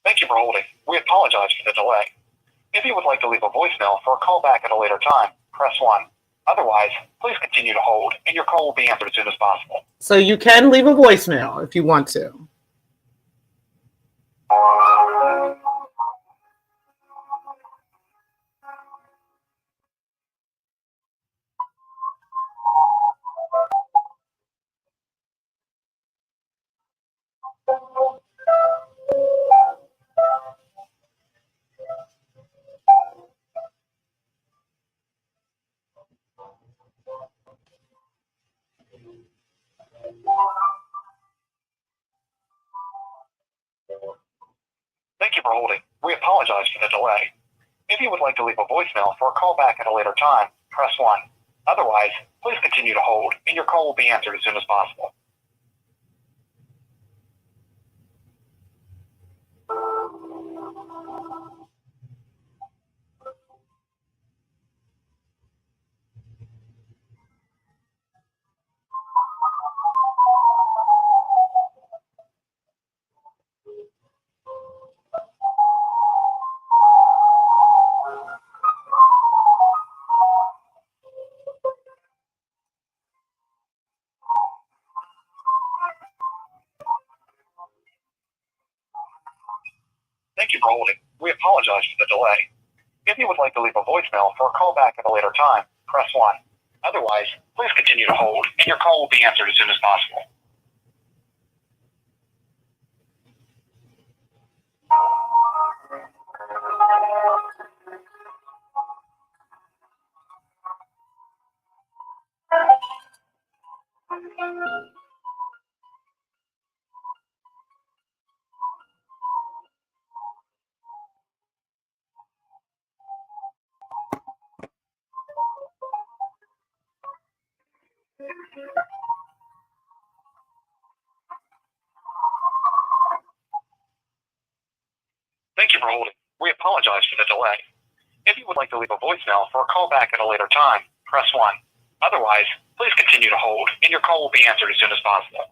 Thank you for holding. We apologize for the delay. If you would like to leave a voicemail for a call back at a later time, press 1. Otherwise, please continue to hold, and your call will be answered as soon as possible. So you can leave a voicemail if you want to. Thank you for holding. We apologize for the delay. If you would like to leave a voicemail for a call back at a later time, press 1. Otherwise, please continue to hold, and your call will be answered as soon as possible. for holding. We apologize for the delay. If you would like to leave a voicemail for a callback at a later time, press 1. Otherwise, please continue to hold, and your call will be answered as soon as possible. Thank you for holding. We apologize for the delay. If you would like to leave a voicemail for a callback at a later time, press 1. Otherwise, please continue to hold, and your call will be answered as soon as possible.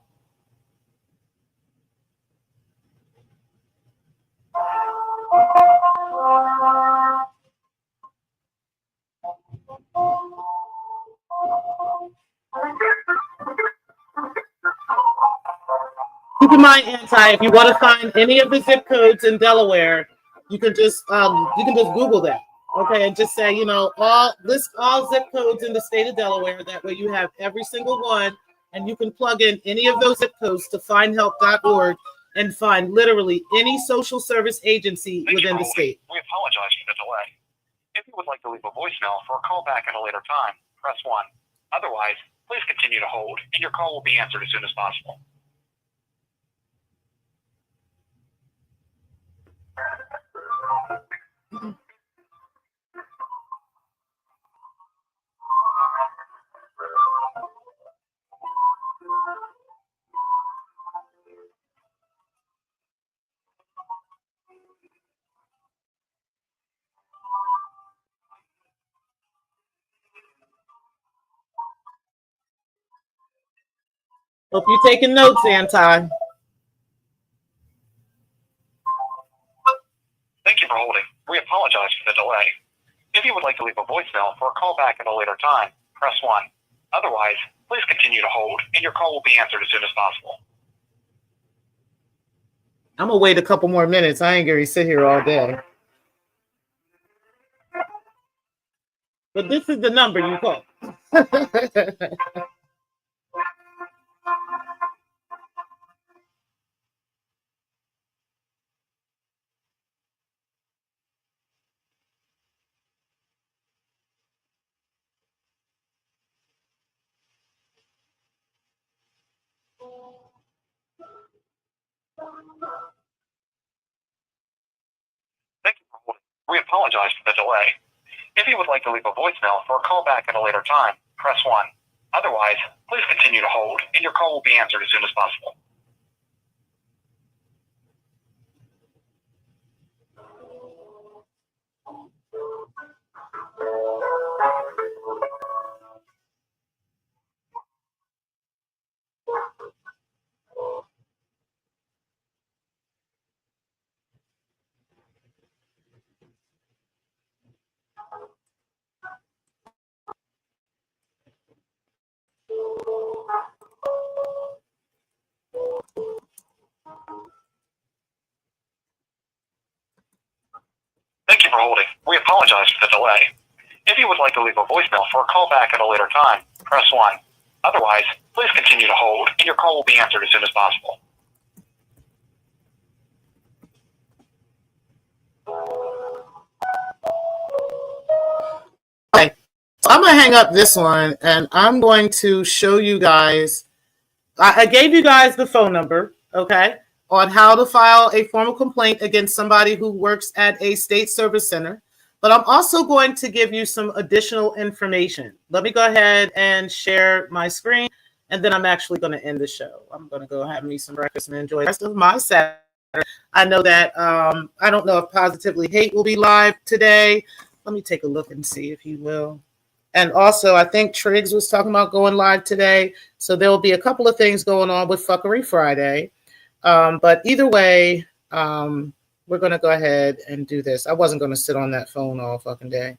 Keep in mind, Anti, if you want to find any of the zip codes in Delaware, you can just Google that, okay, and just say, list all zip codes in the state of Delaware. That way, you have every single one, and you can plug in any of those zip codes to findhelp.org and find literally any social service agency within the state. We apologize for the delay. If you would like to leave a voicemail for a callback at a later time, press 1. Otherwise, please continue to hold, and your call will be answered as soon as possible. Hope you're taking notes, Anti. Thank you for holding. We apologize for the delay. If you would like to leave a voicemail for a callback at a later time, press 1. Otherwise, please continue to hold, and your call will be answered as soon as possible. I'm going to wait a couple more minutes. I ain't going to sit here all day. But this is the number you call. Thank you for holding. We apologize for the delay. If you would like to leave a voicemail for a callback at a later time, press 1. Otherwise, please continue to hold, and your call will be answered as soon as possible. Thank you for holding. We apologize for the delay. If you would like to leave a voicemail for a callback at a later time, press 1. Otherwise, please continue to hold, and your call will be answered as soon as possible. Okay, so I'm going to hang up this one, and I'm going to show you guys. I gave you guys the phone number, okay, on how to file a formal complaint against somebody who works at a state service center. But I'm also going to give you some additional information. Let me go ahead and share my screen, and then I'm actually going to end the show. I'm going to go have me some breakfast and enjoy the rest of my Saturday. I know that I don't know if Positively Hate will be live today. Let me take a look and see if he will. And also, I think Triggs was talking about going live today. So there will be a couple of things going on with Fuckery Friday. But either way, we're going to go ahead and do this. I wasn't going to sit on that phone all fucking day.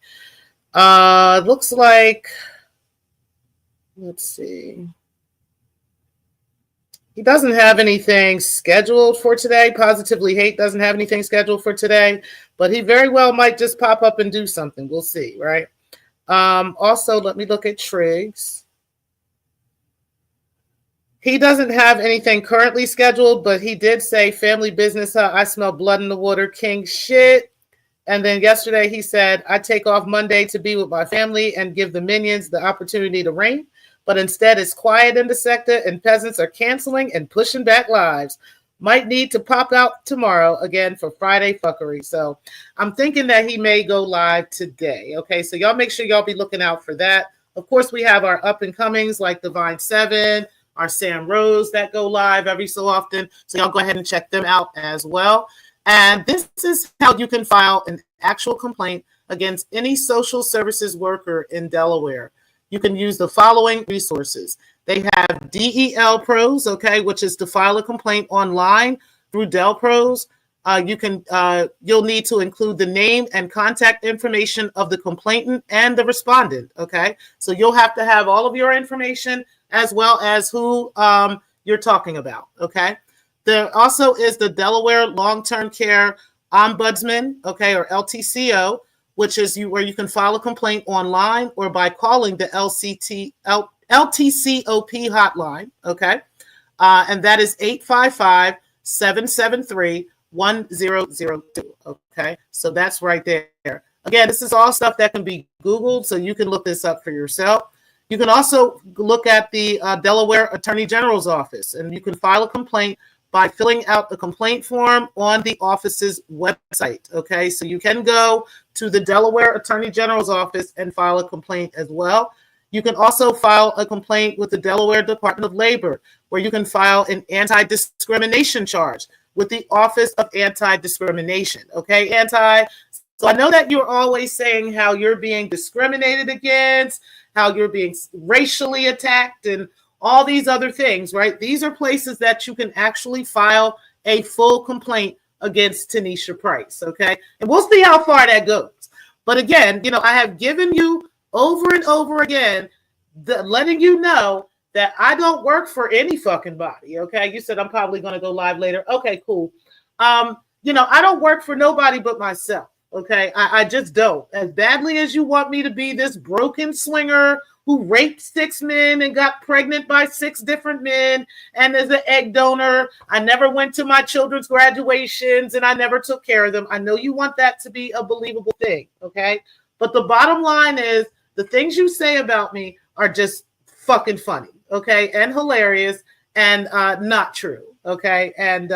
Looks like, let's see. He doesn't have anything scheduled for today. Positively Hate doesn't have anything scheduled for today, but he very well might just pop up and do something. We'll see, right? Also, let me look at Triggs. He doesn't have anything currently scheduled, but he did say family business. I smell blood in the water, king shit. And then yesterday he said, I take off Monday to be with my family and give the minions the opportunity to reign. But instead it's quiet in the sector and peasants are canceling and pushing back lives. Might need to pop out tomorrow again for Friday fuckery. So I'm thinking that he may go live today. Okay, so y'all make sure y'all be looking out for that. Of course, we have our up and comings like Divine 7, our Sam Rose that go live every so often. So y'all go ahead and check them out as well. And this is how you can file an actual complaint against any social services worker in Delaware. You can use the following resources. They have DEL Pros, okay, which is to file a complaint online through Del Pros. You'll need to include the name and contact information of the complainant and the respondent, okay? So you'll have to have all of your information as well as who you're talking about, okay? There also is the Delaware Long-Term Care Ombudsman, okay, or LTCO, which is where you can file a complaint online or by calling the LTCOP hotline, okay? And that is 855-773-1002, okay? So that's right there. Again, this is all stuff that can be Googled, so you can look this up for yourself. You can also look at the Delaware Attorney General's office, and you can file a complaint by filling out the complaint form on the office's website, okay? So you can go to the Delaware Attorney General's office and file a complaint as well. You can also file a complaint with the Delaware Department of Labor, where you can file an anti-discrimination charge with the Office of Anti-Discrimination, okay? So I know that you're always saying how you're being discriminated against, how you're being racially attacked, and all these other things, right? These are places that you can actually file a full complaint against Tanisha Price, okay? And we'll see how far that goes. But again, I have given you over and over again, letting you know that I don't work for any fucking body, okay? You said I'm probably going to go live later. Okay, cool. I don't work for nobody but myself, okay? I just don't. As badly as you want me to be this broken swinger who raped 6 men and got pregnant by 6 different men and is an egg donor. I never went to my children's graduations and I never took care of them. I know you want that to be a believable thing, okay? But the bottom line is the things you say about me are just fucking funny, okay? And hilarious and not true, okay? And,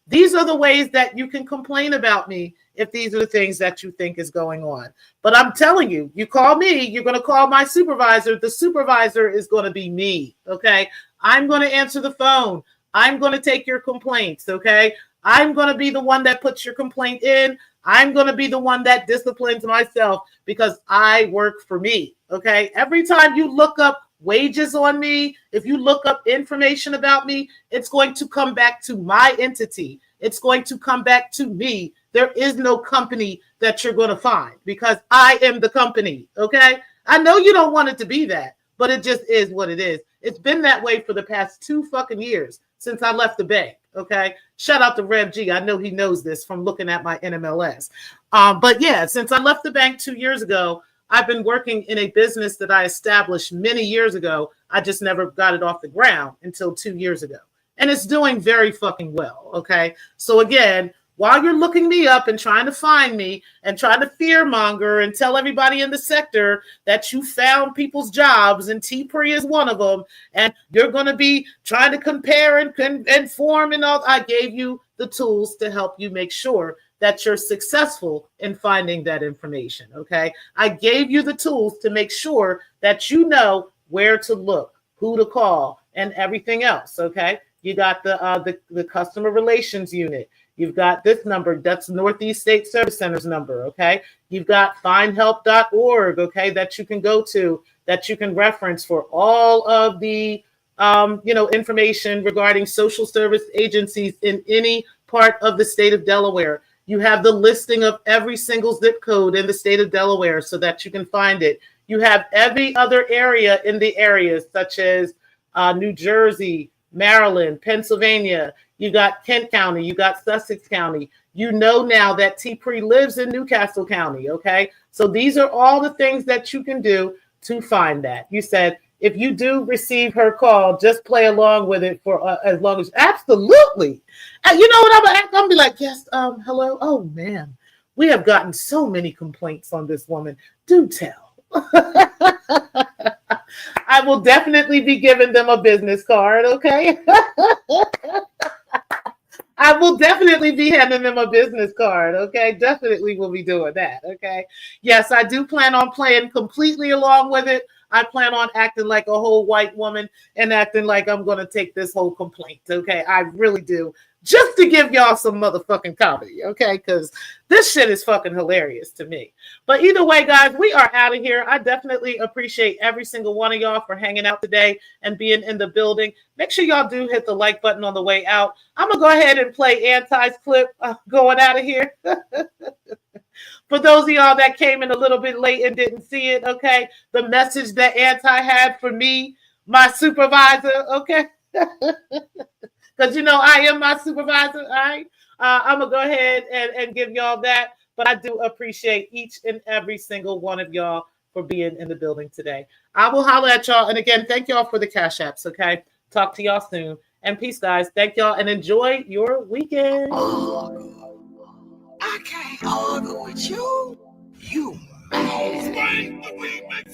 these are the ways that you can complain about me if these are the things that you think is going on. But I'm telling you, you call me, you're going to call my supervisor. The supervisor is going to be me, okay? I'm going to answer the phone. I'm going to take your complaints, okay? I'm going to be the one that puts your complaint in. I'm going to be the one that disciplines myself because I work for me, okay? Every time you look up wages on me, if you look up information about me, it's going to come back to my entity. It's going to come back to me. There is no company that you're going to find because I am the company, okay? I know you don't want it to be that, but it just is what it is. It's been that way for the past 2 fucking years since I left the bank, okay? Shout out to Rev G. I know he knows this from looking at my NMLS. But yeah, since I left the bank 2 years ago, I've been working in a business that I established many years ago. I just never got it off the ground until 2 years ago. And it's doing very fucking well, okay? So again, while you're looking me up and trying to find me and trying to fearmonger and tell everybody in the sector that you found people's jobs and Tpri is one of them, and you're going to be trying to compare and form and all, I gave you the tools to help you make sure that you're successful in finding that information, okay? I gave you the tools to make sure that you know where to look, who to call, and everything else, okay? You got the customer relations unit. You've got this number, that's Northeast State Service Center's number, okay? You've got findhelp.org, okay, that you can go to, that you can reference for all of the, information regarding social service agencies in any part of the state of Delaware. You have the listing of every single zip code in the state of Delaware so that you can find it. You have every other area in the areas such as New Jersey, Maryland, Pennsylvania, you got Kent County, you got Sussex County. You know now that Tpri lives in Newcastle County, okay? So these are all the things that you can do to find that. You said, if you do receive her call, just play along with it for as long as, absolutely. And you know what I'm going to be like, yes, hello? Oh, man, we have gotten so many complaints on this woman. Do tell. I will definitely be giving them a business card, okay? I will definitely be handing them a business card, okay? Definitely will be doing that, okay? Yes, I do plan on playing completely along with it. I plan on acting like a whole white woman and acting like I'm going to take this whole complaint, okay? I really do. Just to give y'all some motherfucking comedy, okay? Because this shit is fucking hilarious to me. But either way, guys, we are out of here. I definitely appreciate every single one of y'all for hanging out today and being in the building. Make sure y'all do hit the like button on the way out. I'm going to go ahead and play Anti's clip going out of here. For those of y'all that came in a little bit late and didn't see it, okay? The message that Anti had for me, my supervisor, okay? Because, you know, I am my supervisor, all right? I'm going to go ahead and give y'all that. But I do appreciate each and every single one of y'all for being in the building today. I will holler at y'all. And again, thank y'all for the cash apps, okay? Talk to y'all soon. And peace, guys. Thank y'all and enjoy your weekend. I can't argue with you. You mad.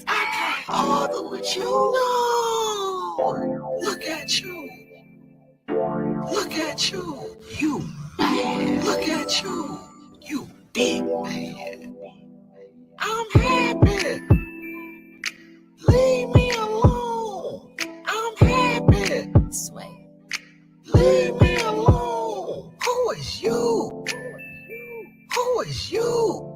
I can't argue with you. No. Look at you. Look at you. You mad. Look at you. You big man. I'm happy. Leave me alone. I'm happy. Sway. Leave me alone. Who is you? Who is you?